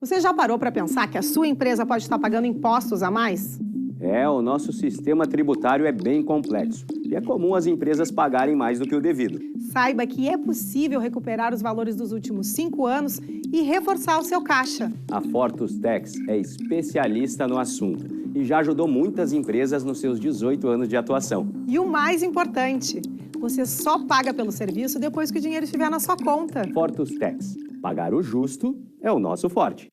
Você já parou para pensar que a sua empresa pode estar pagando impostos a mais? O nosso sistema tributário é bem complexo e é comum as empresas pagarem mais do que o devido. Saiba que é possível recuperar os valores dos últimos 5 anos e reforçar o seu caixa. A Fortus Tax é especialista no assunto e já ajudou muitas empresas nos seus 18 anos de atuação. E o mais importante, você só paga pelo serviço depois que o dinheiro estiver na sua conta. Fortus Tax. Pagar o justo é o nosso forte.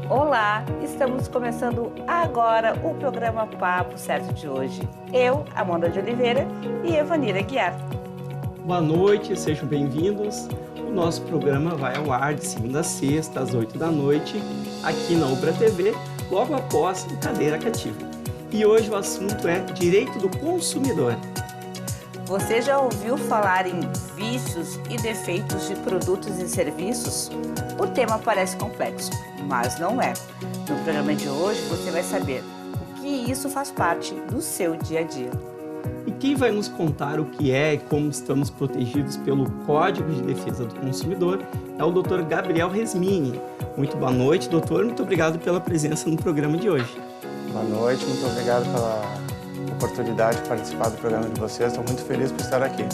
Olá, estamos começando agora o programa Papo Certo de hoje. Eu, Amanda de Oliveira e Evanira Guiar. Boa noite, sejam bem-vindos. O nosso programa vai ao ar de segunda a sexta, às 8 da noite, aqui na Ubra TV, logo após o Cadeira Cativa. E hoje o assunto é Direito do Consumidor. Você já ouviu falar em vícios e defeitos de produtos e serviços? O tema parece complexo, mas não é. No programa de hoje você vai saber o que isso faz parte do seu dia a dia. E quem vai nos contar o que é e como estamos protegidos pelo Código de Defesa do Consumidor é o Dr. Gabriel Resmini. Muito boa noite, doutor. Muito obrigado pela presença no programa de hoje. Boa noite, muito obrigado pela oportunidade de participar do programa de vocês. Estou muito feliz por estar aqui.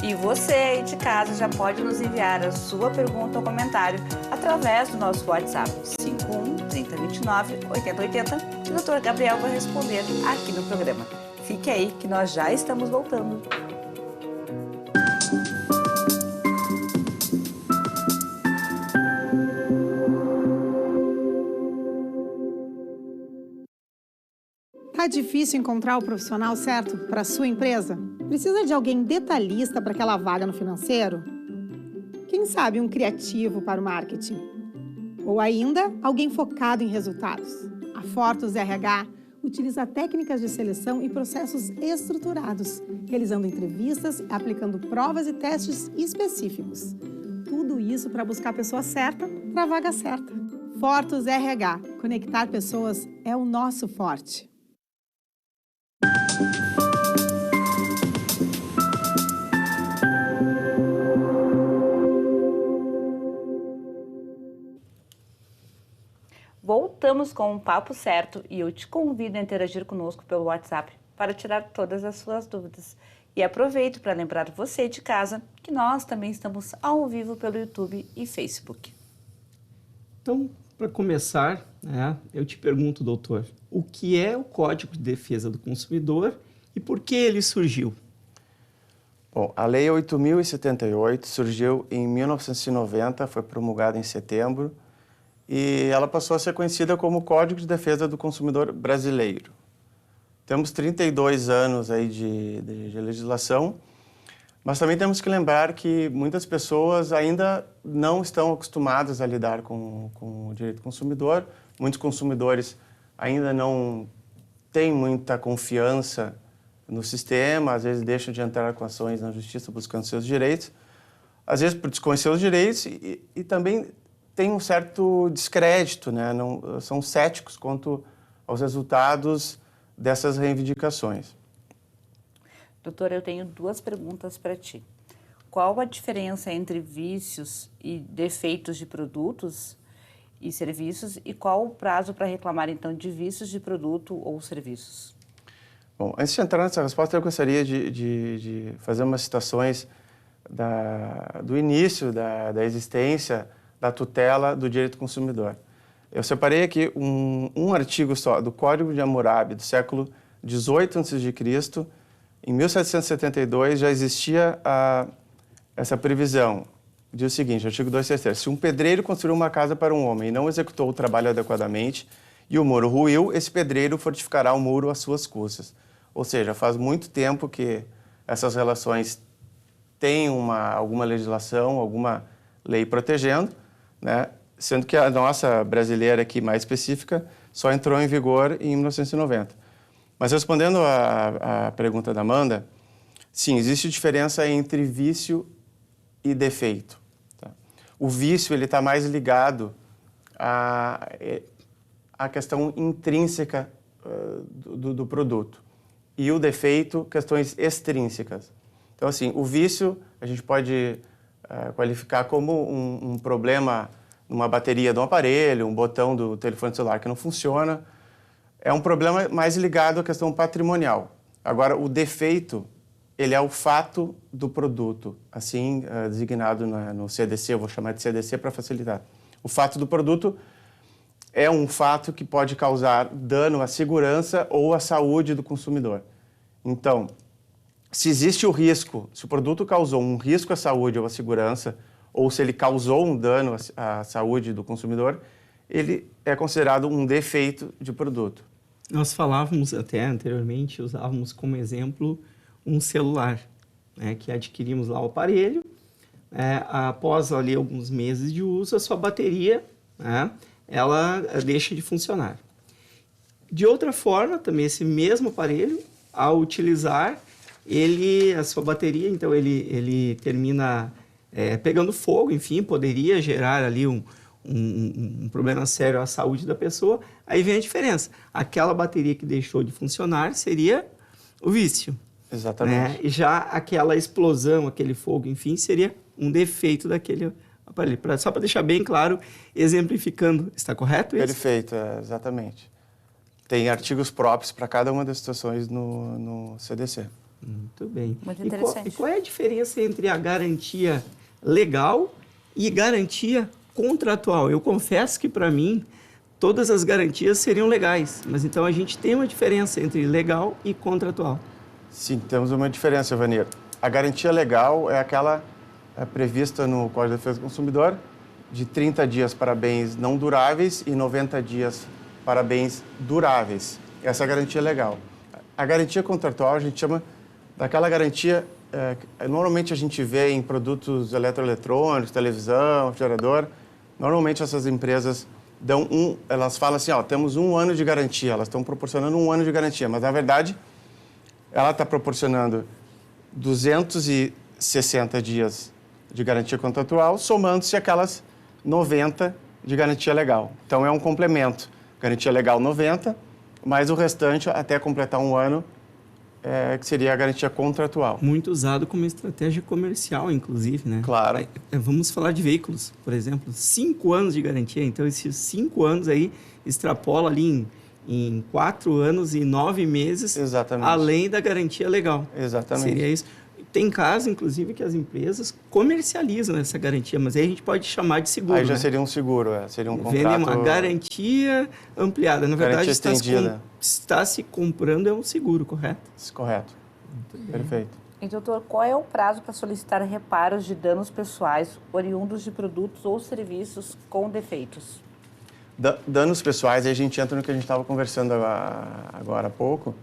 E você aí de casa já pode nos enviar a sua pergunta ou comentário através do nosso WhatsApp 51 3029 8080 que o Dr. Gabriel vai responder aqui no programa. Fique aí que nós já estamos voltando. Tá difícil encontrar o profissional certo para a sua empresa? Precisa de alguém detalhista para aquela vaga no financeiro? Quem sabe um criativo para o marketing? Ou ainda, alguém focado em resultados? A Fortus RH utiliza técnicas de seleção e processos estruturados, realizando entrevistas e aplicando provas e testes específicos. Tudo isso para buscar a pessoa certa para a vaga certa. Fortus RH. Conectar pessoas é o nosso forte. Voltamos com um papo certo e eu te convido a interagir conosco pelo WhatsApp para tirar todas as suas dúvidas. E aproveito para lembrar você de casa que nós também estamos ao vivo pelo YouTube e Facebook. Então, para começar, eu te pergunto, doutor, o que é o Código de Defesa do Consumidor e por que ele surgiu? Bom, a Lei 8.078 surgiu em 1990, foi promulgada em setembro, e ela passou a ser conhecida como Código de Defesa do Consumidor Brasileiro. Temos 32 anos aí de legislação, mas também temos que lembrar que muitas pessoas ainda não estão acostumadas a lidar com o direito do consumidor. Muitos consumidores ainda não têm muita confiança no sistema, às vezes deixam de entrar com ações na justiça buscando seus direitos, às vezes por desconhecer os direitos e também tem um certo descrédito, né? Não, são céticos quanto aos resultados dessas reivindicações. Doutor, eu tenho duas perguntas para ti. Qual a diferença entre vícios e defeitos de produtos e serviços e qual o prazo para reclamar, então, de vícios de produto ou serviços? Bom, antes de entrar nessa resposta, eu gostaria de fazer umas citações do início da existência da tutela do direito do consumidor. Eu separei aqui um artigo só do Código de Hammurabi, do século XVIII a.C. Em 1772 já existia essa previsão. Diz o seguinte, artigo 233, se um pedreiro construiu uma casa para um homem e não executou o trabalho adequadamente e o muro ruiu, esse pedreiro fortificará o muro às suas custas. Ou seja, faz muito tempo que essas relações têm alguma legislação, alguma lei protegendo, né? Sendo que a nossa brasileira aqui mais específica só entrou em vigor em 1990. Mas respondendo à pergunta da Amanda, sim, existe diferença entre vício e defeito. Tá? O vício está mais ligado à questão intrínseca do produto. E o defeito, questões extrínsecas. Então, assim, o vício a gente pode qualificar como um problema numa bateria de um aparelho, um botão do telefone celular que não funciona. É um problema mais ligado à questão patrimonial. Agora, o defeito, ele é o fato do produto, assim designado no CDC, eu vou chamar de CDC para facilitar. O fato do produto é um fato que pode causar dano à segurança ou à saúde do consumidor. Então, se existe o risco, se o produto causou um risco à saúde ou à segurança, ou se ele causou um dano à saúde do consumidor, ele é considerado um defeito de produto. Nós falávamos até anteriormente, usávamos como exemplo um celular, né, que adquirimos lá o aparelho, após ali alguns meses de uso, a sua bateria, né, ela deixa de funcionar. De outra forma, também esse mesmo aparelho, ao utilizar, a sua bateria, então ele termina pegando fogo, enfim, poderia gerar ali um problema sério à saúde da pessoa. Aí vem a diferença. Aquela bateria que deixou de funcionar seria o vício. Exatamente. Né? E já aquela explosão, aquele fogo, enfim, seria um defeito daquele aparelho. Só para deixar bem claro, exemplificando. Está correto isso? Perfeito, exatamente. Tem artigos próprios para cada uma das situações no CDC. Muito bem. Muito interessante. E qual é a diferença entre a garantia legal e garantia contratual? Eu confesso que, para mim, todas as garantias seriam legais, mas então a gente tem uma diferença entre legal e contratual. Sim, temos uma diferença, Vanir. A garantia legal é aquela prevista no Código de Defesa do Consumidor, de 30 dias para bens não duráveis e 90 dias para bens duráveis. Essa é a garantia legal. A garantia contratual a gente chama daquela garantia normalmente a gente vê em produtos eletroeletrônicos, televisão, refrigerador. Normalmente essas empresas elas falam assim, temos 1 ano de garantia, elas estão proporcionando 1 ano de garantia, mas na verdade ela está proporcionando 260 dias de garantia contratual, somando-se aquelas 90 de garantia legal. Então é um complemento. Garantia legal 90, mais o restante até completar 1 ano, que seria a garantia contratual. Muito usado como estratégia comercial, inclusive, né? Claro. Vamos falar de veículos, por exemplo. 5 anos de garantia. Então, esses 5 anos aí extrapola ali em 4 anos e 9 meses. Exatamente. Além da garantia legal. Exatamente. Seria isso. Tem casos, inclusive, que as empresas comercializam essa garantia, mas aí a gente pode chamar de seguro. Aí já seria um seguro, seria um contrato... Vendem uma garantia ampliada. Na verdade, estendida. Está se comprando um seguro, correto? Correto. Perfeito. E, doutor, qual é o prazo para solicitar reparos de danos pessoais oriundos de produtos ou serviços com defeitos? Danos pessoais, aí a gente entra no que a gente estava conversando agora há pouco.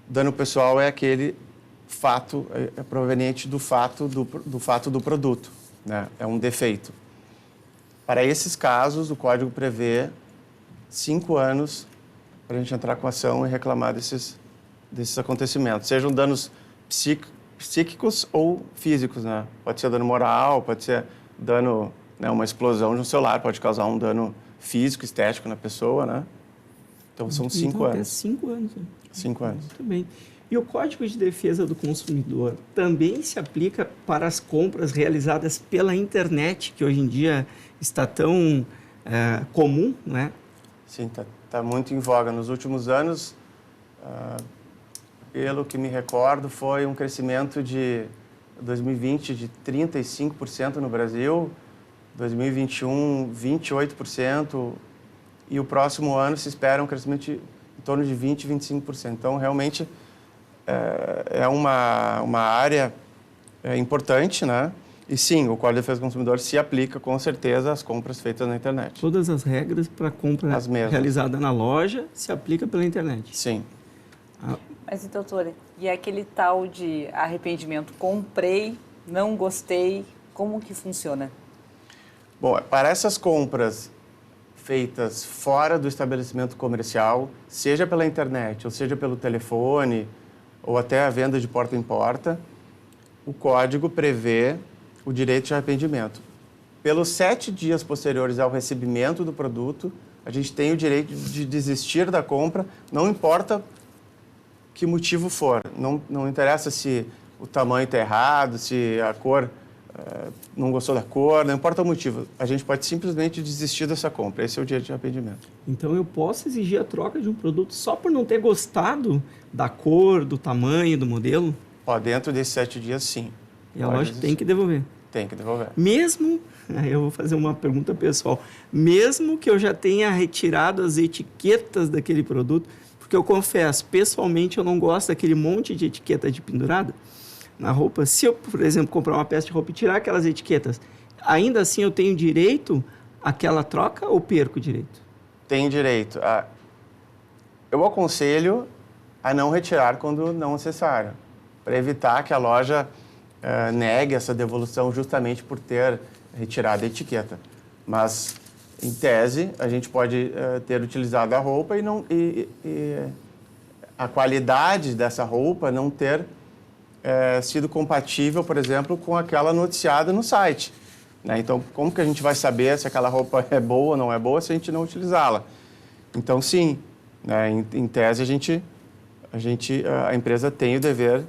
Dano pessoal é aquele fato, proveniente do fato do produto, né? É um defeito. Para esses casos, o Código prevê 5 anos para a gente entrar com ação e reclamar desses acontecimentos, sejam danos psíquicos ou físicos, né? Pode ser dano moral, pode ser dano, né, uma explosão de um celular, pode causar um dano físico, estético na pessoa, né? Então, são 5 anos. Até 5 anos. Né? 5 anos. Muito bem. E o Código de Defesa do Consumidor também se aplica para as compras realizadas pela internet, que hoje em dia está tão comum, né? Sim, está muito em voga. Nos últimos anos, pelo que me recordo, foi um crescimento de 2020 de 35% no Brasil, 2021 28%, e o próximo ano se espera um crescimento em torno de 20%, 25%. Então, realmente, é uma área importante, né? E sim, o Código de Defesa do Consumidor se aplica com certeza às compras feitas na internet. Todas as regras para compra realizada na loja se aplica pela internet. Sim. Mas, doutora, e aquele tal de arrependimento? Comprei, não gostei, como que funciona? Bom, para essas compras feitas fora do estabelecimento comercial, seja pela internet, ou seja pelo telefone, ou até a venda de porta em porta, o Código prevê o direito de arrependimento. Pelos 7 dias posteriores ao recebimento do produto, a gente tem o direito de desistir da compra, não importa que motivo for. Não interessa se o tamanho está errado, se a cor não gostou da cor, não importa o motivo. A gente pode simplesmente desistir dessa compra. Esse é o direito de arrependimento. Então eu posso exigir a troca de um produto só por não ter gostado da cor, do tamanho, do modelo? Dentro desses 7 dias, sim. E a loja tem que devolver? Tem que devolver. Mesmo, eu vou fazer uma pergunta pessoal, mesmo que eu já tenha retirado as etiquetas daquele produto, porque eu confesso, pessoalmente eu não gosto daquele monte de etiqueta de pendurada na roupa. Se eu, por exemplo, comprar uma peça de roupa e tirar aquelas etiquetas, ainda assim eu tenho direito àquela troca ou perco o direito? Tem direito. Eu aconselho a não retirar quando não necessário, para evitar que a loja negue essa devolução justamente por ter retirado a etiqueta. Mas, em tese, a gente pode ter utilizado a roupa e a qualidade dessa roupa não ter sido compatível, por exemplo, com aquela noticiada no site. Né? Então, como que a gente vai saber se aquela roupa é boa ou não é boa se a gente não utilizá-la? Então, sim, né? Em tese, a empresa tem o dever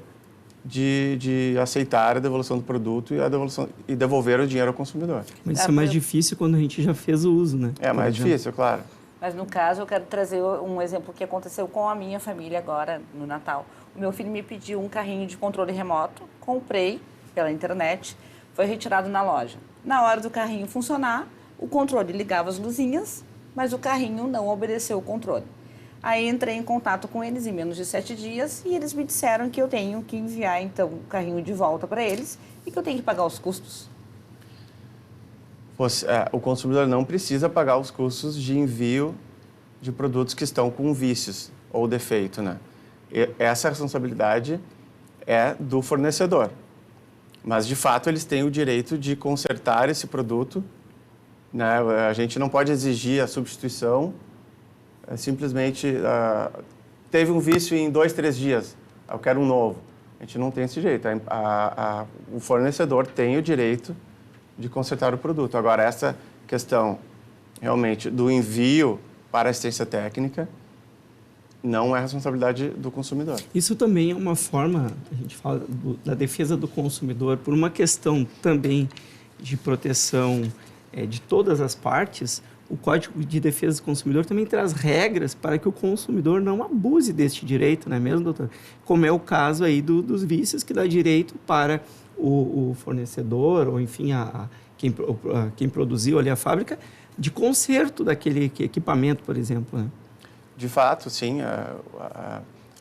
de aceitar a devolução do produto e devolver o dinheiro ao consumidor. Mas isso é mais difícil quando a gente já fez o uso, né? É mais difícil, claro. Mas no caso, eu quero trazer um exemplo que aconteceu com a minha família agora, no Natal. O meu filho me pediu um carrinho de controle remoto, comprei pela internet, foi retirado na loja. Na hora do carrinho funcionar, o controle ligava as luzinhas, mas o carrinho não obedeceu o controle. Aí entrei em contato com eles em menos de 7 dias e eles me disseram que eu tenho que enviar, então, o carrinho de volta para eles e que eu tenho que pagar os custos. O consumidor não precisa pagar os custos de envio de produtos que estão com vícios ou defeito, né? Essa responsabilidade é do fornecedor. Mas, de fato, eles têm o direito de consertar esse produto, né? A gente não pode exigir a substituição. Simplesmente teve um vício em 2, 3 dias, eu quero um novo. A gente não tem esse direito. O fornecedor tem o direito de consertar o produto. Agora, essa questão realmente do envio para assistência técnica não é responsabilidade do consumidor. Isso também é uma forma, a gente fala da defesa do consumidor, por uma questão também de proteção de todas as partes. O Código de Defesa do Consumidor também traz regras para que o consumidor não abuse deste direito, não é mesmo, doutor? Como é o caso aí dos vícios, que dá direito para o fornecedor, ou enfim, quem produziu ali a fábrica, de conserto daquele equipamento, por exemplo, né? De fato, sim.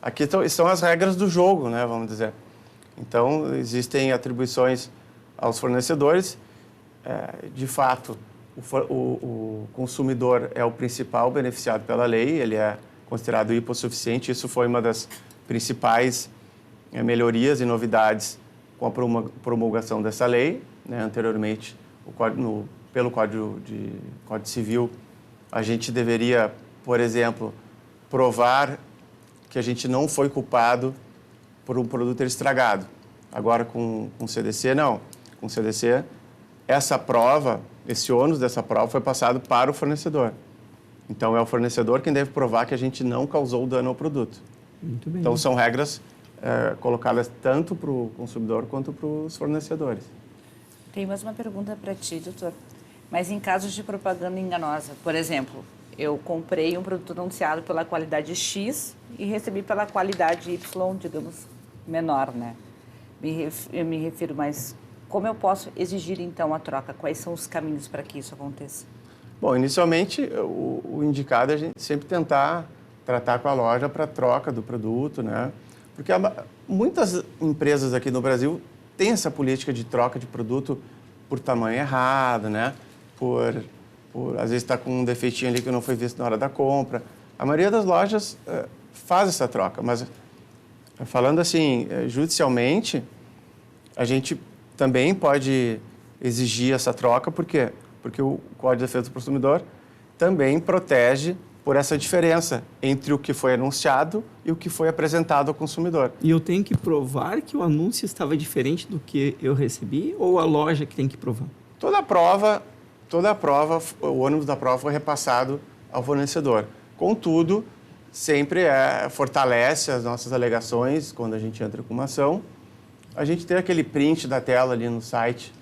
Aqui estão as regras do jogo, né, vamos dizer. Então, existem atribuições aos fornecedores. De fato, o consumidor é o principal beneficiado pela lei, ele é considerado hipossuficiente. Isso foi uma das principais melhorias e novidades com a promulgação dessa lei, né? Anteriormente, pelo Código Civil, a gente deveria, por exemplo, provar que a gente não foi culpado por um produto ter estragado. Agora, com o CDC, não. Com o CDC, esse ônus dessa prova foi passado para o fornecedor. Então, é o fornecedor quem deve provar que a gente não causou dano ao produto. Muito bem. Então, são regras colocadas tanto para o consumidor quanto para os fornecedores. Tem mais uma pergunta para ti, doutor. Mas em casos de propaganda enganosa, por exemplo, eu comprei um produto anunciado pela qualidade X e recebi pela qualidade Y, digamos, menor, né? Eu me refiro mais... Como eu posso exigir, então, a troca? Quais são os caminhos para que isso aconteça? Bom, inicialmente, o indicado é a gente sempre tentar tratar com a loja para troca do produto, né? Porque muitas empresas aqui no Brasil têm essa política de troca de produto por tamanho errado, né? Às vezes está com um defeitinho ali que não foi visto na hora da compra. A maioria das lojas faz essa troca, mas falando assim, judicialmente, a gente também pode exigir essa troca. Por quê? Porque o Código de Defesa do Consumidor também protege por essa diferença entre o que foi anunciado e o que foi apresentado ao consumidor. E eu tenho que provar que o anúncio estava diferente do que eu recebi, ou a loja que tem que provar? Toda a prova, o ônus da prova foi repassado ao fornecedor. Contudo, sempre fortalece as nossas alegações quando a gente entra com uma ação. A gente tem aquele print da tela ali no site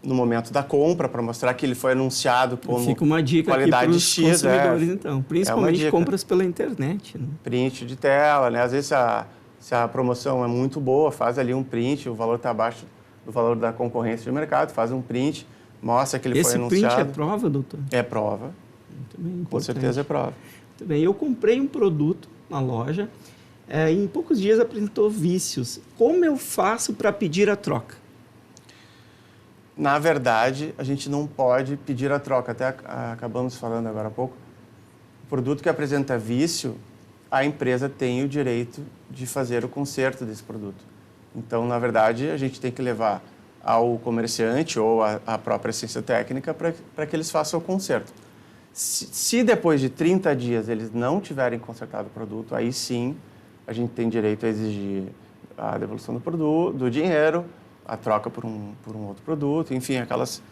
no momento da compra para mostrar que ele foi anunciado como Fica uma dica qualidade aqui para os X, consumidores, então. Principalmente compras pela internet. Né? Print de tela, né? Às vezes se a promoção é muito boa, faz ali um print, o valor está abaixo do valor da concorrência de mercado, faz um print, mostra que ele foi anunciado. Esse print é prova, doutor? É prova. Muito bem, com certeza é prova. Muito bem. Eu comprei um produto na loja, em poucos dias apresentou vícios. Como eu faço para pedir a troca? Na verdade, a gente não pode pedir a troca. Até acabamos falando agora há pouco. O produto que apresenta vício, a empresa tem o direito de fazer o conserto desse produto. Então, na verdade, a gente tem que levar ao comerciante ou à própria assistência técnica para que eles façam o conserto. Se depois de 30 dias eles não tiverem consertado o produto, aí sim a gente tem direito a exigir a devolução do produto, do dinheiro, a troca por um outro produto, enfim, aquelas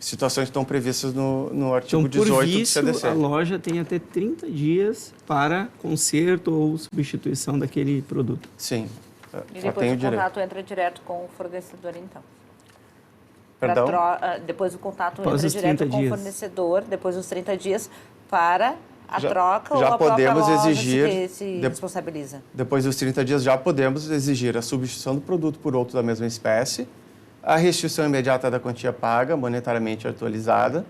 situações que estão previstas no artigo então, 18 por vício, do CDC. A loja tem até 30 dias para conserto ou substituição daquele produto. Sim. E depois o contato entra direto com o fornecedor, então? Perdão? Depois o contato Após entra direto com o fornecedor, depois dos 30 dias, para a troca ou a própria loja se responsabiliza? Depois dos 30 dias já podemos exigir a substituição do produto por outro da mesma espécie, a restituição imediata da quantia paga, monetariamente atualizada,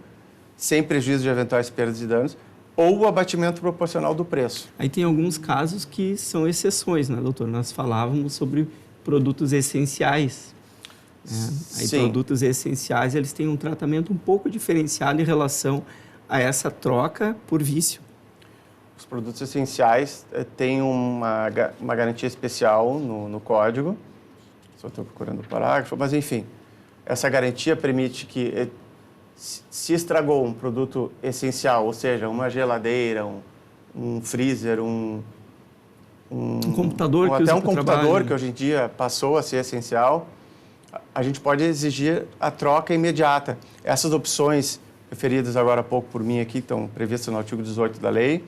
sem prejuízo de eventuais perdas e danos, ou o abatimento proporcional do preço. Aí tem alguns casos que são exceções, né, doutor? Nós falávamos sobre produtos essenciais. Aí Sim. Produtos essenciais, eles têm um tratamento um pouco diferenciado em relação a essa troca por vício. Os produtos essenciais têm uma garantia especial no código. Só estou procurando o parágrafo, mas enfim. Essa garantia permite que, se estragou um produto essencial, ou seja, uma geladeira, um freezer, um computador, ou que até usa um para computador trabalho, que hoje em dia passou a ser essencial, a gente pode exigir a troca imediata. Essas opções referidas agora há pouco por mim aqui, estão previstas no artigo 18 da lei,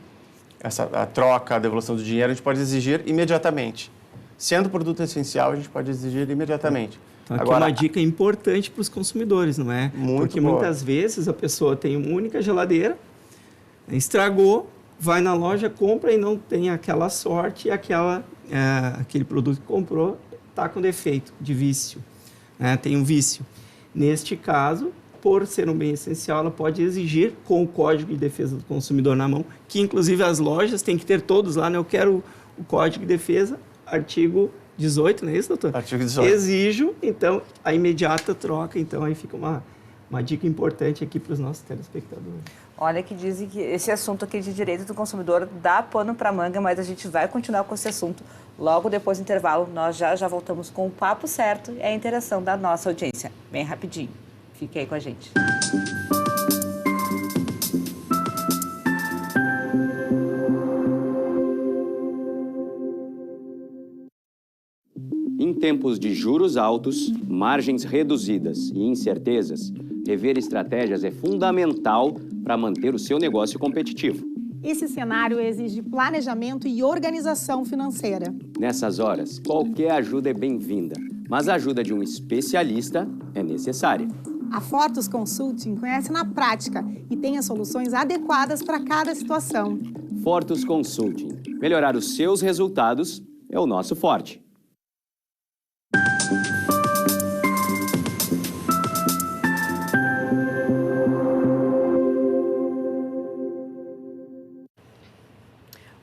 a troca, a devolução do dinheiro, a gente pode exigir imediatamente. Sendo produto essencial, a gente pode exigir imediatamente. Então, aqui agora, uma dica importante para os consumidores, não é? Porque boa. Muitas vezes a pessoa tem uma única geladeira, estragou, vai na loja, compra e não tem aquela sorte e aquele produto que comprou está com defeito de vício, né? Tem um vício. Neste caso, por ser um bem essencial, ela pode exigir com o Código de Defesa do Consumidor na mão, que inclusive as lojas têm que ter todos lá, né? Eu quero o Código de Defesa, artigo 18, não é isso, doutor? Artigo 18. Exijo, então, a imediata troca. Então, aí fica uma dica importante aqui para os nossos telespectadores. Olha que dizem que esse assunto aqui de direito do consumidor dá pano para manga, mas a gente vai continuar com esse assunto logo depois do intervalo. Nós já voltamos com o papo certo e a interação da nossa audiência. Bem rapidinho. Fique aí com a gente. Em tempos de juros altos, margens reduzidas e incertezas, rever estratégias é fundamental para manter o seu negócio competitivo. Esse cenário exige planejamento e organização financeira. Nessas horas, qualquer ajuda é bem-vinda, mas a ajuda de um especialista é necessária. A Fortus Consulting conhece na prática e tem as soluções adequadas para cada situação. Fortus Consulting. Melhorar os seus resultados é o nosso forte.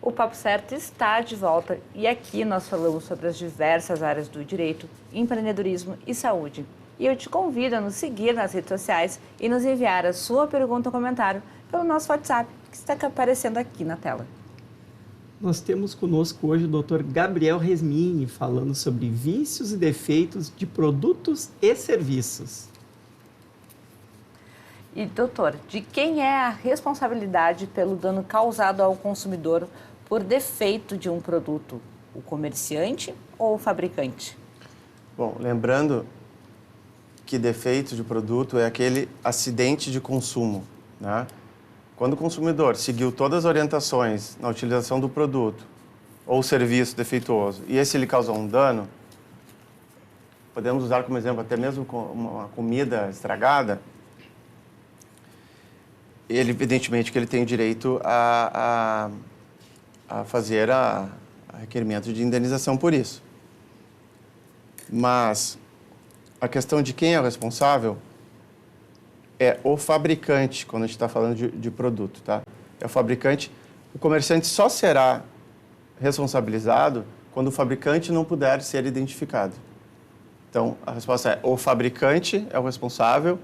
O Papo Certo está de volta e aqui nós falamos sobre as diversas áreas do direito, empreendedorismo e saúde. E eu te convido a nos seguir nas redes sociais e nos enviar a sua pergunta ou comentário pelo nosso WhatsApp, que está aparecendo aqui na tela. Nós temos conosco hoje o Dr. Gabriel Resmini, falando sobre vícios e defeitos de produtos e serviços. E, doutor, de quem é a responsabilidade pelo dano causado ao consumidor por defeito de um produto? O comerciante ou o fabricante? Bom, lembrando que defeito de produto é aquele acidente de consumo. né? Quando o consumidor seguiu todas as orientações na utilização do produto ou serviço defeituoso e esse lhe causou um dano, podemos usar como exemplo até mesmo uma comida estragada, ele, evidentemente, que ele tem o direito a fazer a requerimento de indenização por isso. Mas a questão de quem é o responsável é o fabricante, quando a gente está falando de produto, tá? É o fabricante. O comerciante só será responsabilizado quando o fabricante não puder ser identificado. Então, a resposta é: o fabricante é o responsável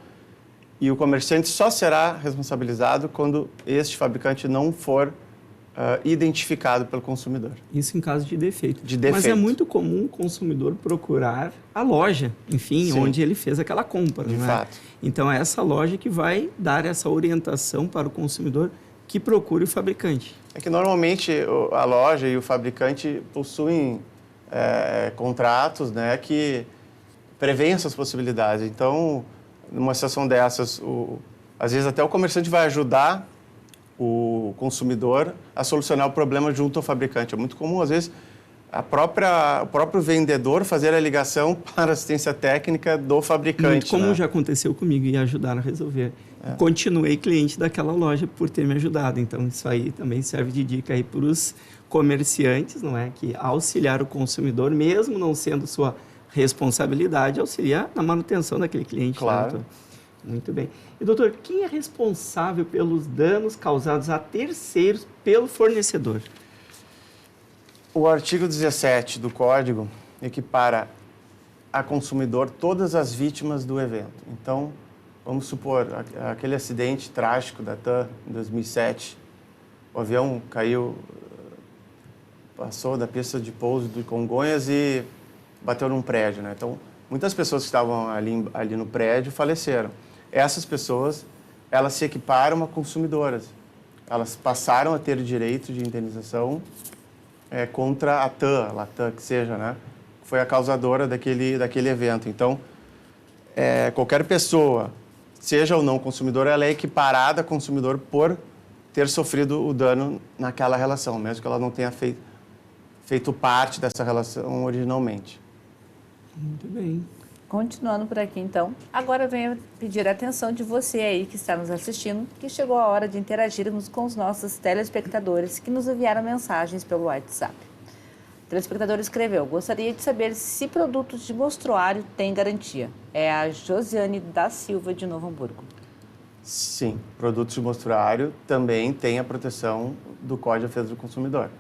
e o comerciante só será responsabilizado quando este fabricante não for identificado pelo consumidor. Isso em caso de defeito. De defeito. Mas é muito comum o consumidor procurar a loja, enfim, Sim. onde ele fez aquela compra. De não é? fato. Então, é essa loja que vai dar essa orientação para o consumidor que procure o fabricante. É que normalmente a loja e o fabricante possuem contratos, né, que prevêem essas possibilidades. Então, numa situação dessas, às vezes até o comerciante vai ajudar o consumidor a solucionar o problema junto ao fabricante. É muito comum, às vezes, o próprio vendedor fazer a ligação para a assistência técnica do fabricante. Muito comum, né? já aconteceu comigo e ajudaram a resolver. Continuei cliente daquela loja por ter me ajudado. Então, isso aí também serve de dica aí para os comerciantes, não é? Que auxiliar o consumidor, mesmo não sendo sua responsabilidade, auxiliar na manutenção daquele cliente. Claro. Né, muito bem. E, doutor, quem é responsável pelos danos causados a terceiros pelo fornecedor? O artigo 17 do Código equipara a consumidor todas as vítimas do evento. Então, vamos supor, aquele acidente trágico da TAM em 2007, o avião caiu, passou da pista de pouso de Congonhas e bateu num prédio, né? Então, muitas pessoas que estavam ali no prédio faleceram. Essas pessoas, elas se equiparam a consumidoras. Elas passaram a ter direito de indenização contra a TAM, a Latam, que seja, né? Foi a causadora daquele evento. Então, qualquer pessoa, seja ou não consumidor, ela é equiparada a consumidor por ter sofrido o dano naquela relação, mesmo que ela não tenha feito parte dessa relação originalmente. Muito bem. Continuando por aqui, então, agora eu venho pedir a atenção de você aí que está nos assistindo, que chegou a hora de interagirmos com os nossos telespectadores que nos enviaram mensagens pelo WhatsApp. O telespectador escreveu: gostaria de saber se produtos de mostruário têm garantia. É a Josiane da Silva, de Novo Hamburgo. Sim, produtos de mostruário também têm a proteção do Código de Defesa do Consumidor.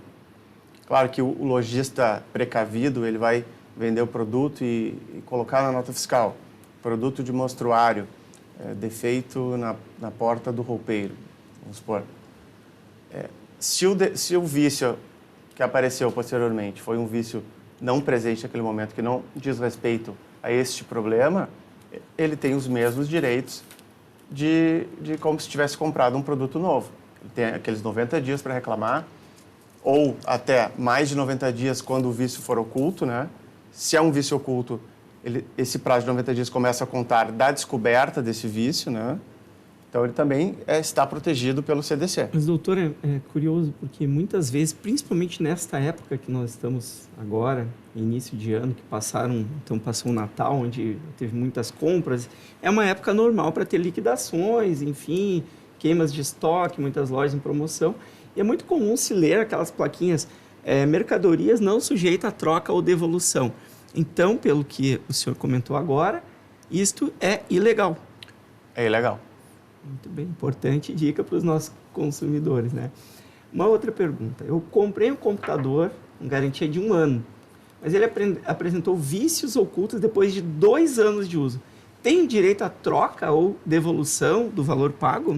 Claro que o lojista precavido, ele vai vender o produto e colocar na nota fiscal: produto de mostruário, defeito na porta do roupeiro, vamos supor. Se o vício que apareceu posteriormente foi um vício não presente naquele momento, que não diz respeito a este problema, ele tem os mesmos direitos de como se tivesse comprado um produto novo. Ele tem aqueles 90 dias para reclamar, ou até mais de 90 dias quando o vício for oculto, né? Se é um vício oculto, esse prazo de 90 dias começa a contar da descoberta desse vício, né? Então, ele também está protegido pelo CDC. Mas, doutor, é curioso, porque muitas vezes, principalmente nesta época que nós estamos agora, início de ano, que passou o Natal, onde teve muitas compras, é uma época normal para ter liquidações, enfim, queimas de estoque, muitas lojas em promoção. E é muito comum se ler aquelas plaquinhas: mercadorias não sujeita a troca ou devolução. Então, pelo que o senhor comentou agora, isto é ilegal. É ilegal. Muito bem, importante dica para os nossos consumidores, né? Uma outra pergunta: eu comprei um computador com garantia de 1 ano, mas ele apresentou vícios ocultos depois de 2 anos de uso. Tem direito à troca ou devolução do valor pago?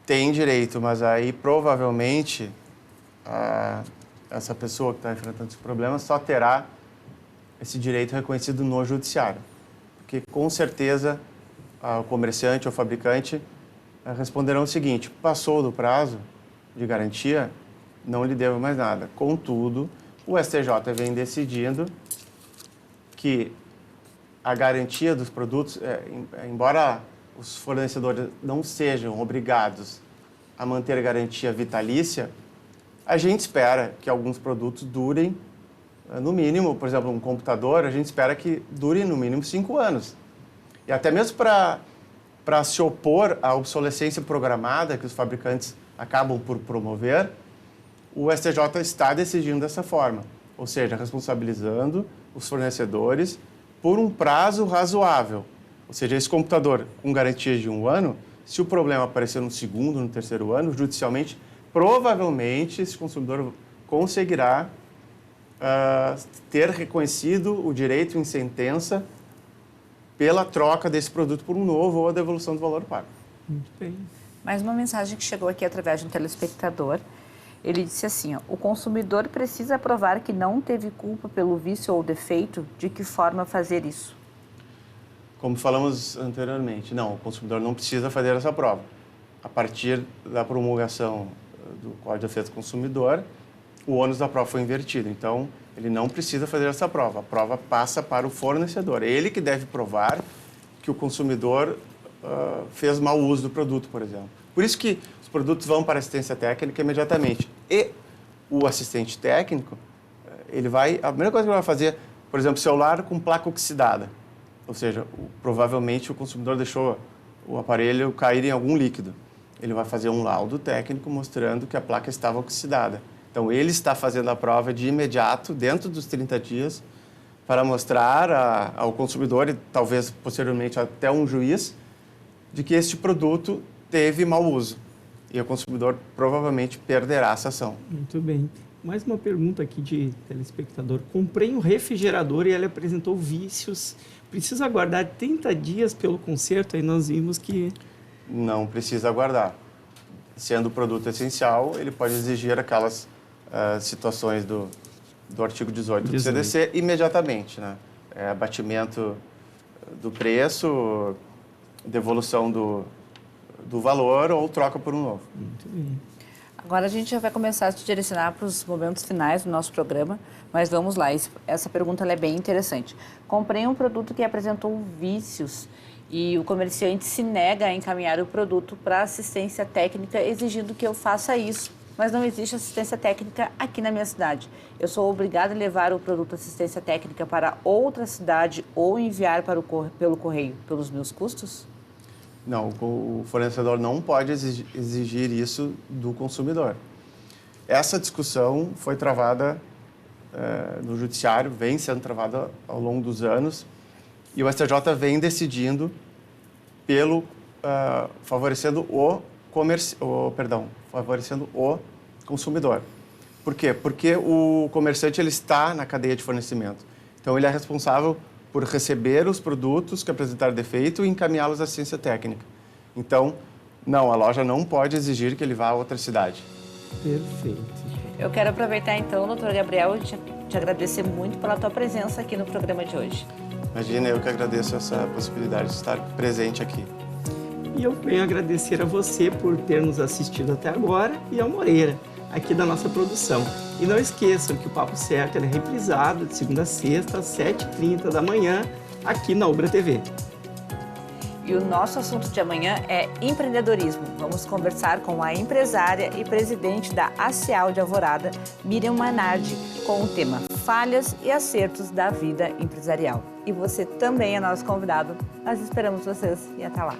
Tem direito, mas aí provavelmente essa pessoa que está enfrentando esse problema só terá esse direito reconhecido no judiciário. Porque com certeza o comerciante ou fabricante responderão o seguinte: passou do prazo de garantia, não lhe devo mais nada. Contudo, o STJ vem decidindo que a garantia dos produtos, embora os fornecedores não sejam obrigados a manter garantia vitalícia, a gente espera que alguns produtos durem, no mínimo, por exemplo, um computador, a gente espera que dure no mínimo 5 anos. E até mesmo para se opor à obsolescência programada que os fabricantes acabam por promover, o STJ está decidindo dessa forma, ou seja, responsabilizando os fornecedores por um prazo razoável. Ou seja, esse computador com garantia de 1 ano, se o problema aparecer no segundo, no terceiro ano, judicialmente, provavelmente esse consumidor conseguirá ter reconhecido o direito em sentença pela troca desse produto por um novo ou a devolução do valor pago. Muito bem. Mais uma mensagem que chegou aqui através de um telespectador. Ele disse assim, ó, o consumidor precisa provar que não teve culpa pelo vício ou defeito. De que forma fazer isso? Como falamos anteriormente, não, o consumidor não precisa fazer essa prova. A partir da promulgação do Código de Defesa do Consumidor, o ônus da prova foi invertido. Então, ele não precisa fazer essa prova. A prova passa para o fornecedor. É ele que deve provar que o consumidor fez mau uso do produto, por exemplo. Por isso que os produtos vão para a assistência técnica imediatamente. E o assistente técnico, a primeira coisa que ele vai fazer, por exemplo, celular com placa oxidada. Ou seja, provavelmente o consumidor deixou o aparelho cair em algum líquido. Ele vai fazer um laudo técnico mostrando que a placa estava oxidada. Então, ele está fazendo a prova de imediato, dentro dos 30 dias, para mostrar ao consumidor e talvez posteriormente até um juiz de que este produto teve mau uso. E o consumidor provavelmente perderá essa ação. Muito bem. Mais uma pergunta aqui de telespectador. Comprei um refrigerador e ele apresentou vícios. Precisa aguardar 30 dias pelo conserto? Aí nós vimos que... Não precisa aguardar. Sendo o produto essencial, ele pode exigir aquelas situações do artigo 18 do CDC imediatamente, né? Abatimento do preço, devolução do valor ou troca por um novo. Muito bem. Agora a gente já vai começar a se direcionar para os momentos finais do nosso programa, mas vamos lá, essa pergunta ela é bem interessante. Comprei um produto que apresentou vícios e o comerciante se nega a encaminhar o produto para assistência técnica exigindo que eu faça isso, mas não existe assistência técnica aqui na minha cidade. Eu sou obrigada a levar o produto assistência técnica para outra cidade ou enviar pelo correio pelos meus custos? Não, o fornecedor não pode exigir isso do consumidor. Essa discussão foi travada no judiciário, vem sendo travada ao longo dos anos, e o STJ vem decidindo favorecendo o consumidor. Por quê? Porque o comerciante ele está na cadeia de fornecimento. Então, ele é responsável por receber os produtos que apresentaram defeito e encaminhá-los à assistência técnica. Então, não, a loja não pode exigir que ele vá a outra cidade. Perfeito. Eu quero aproveitar então, doutor Gabriel, e te agradecer muito pela tua presença aqui no programa de hoje. Imagina, eu que agradeço essa possibilidade de estar presente aqui. E eu venho agradecer a você por ter nos assistido até agora e ao Moreira, aqui da nossa produção. E não esqueçam que o Papo Certo é reprisado de segunda a sexta, às 7h30 da manhã, aqui na Ubra TV. E o nosso assunto de amanhã é empreendedorismo. Vamos conversar com a empresária e presidente da ACEAL de Alvorada, Miriam Manardi, com o tema Falhas e Acertos da Vida Empresarial. E você também é nosso convidado. Nós esperamos vocês e até lá.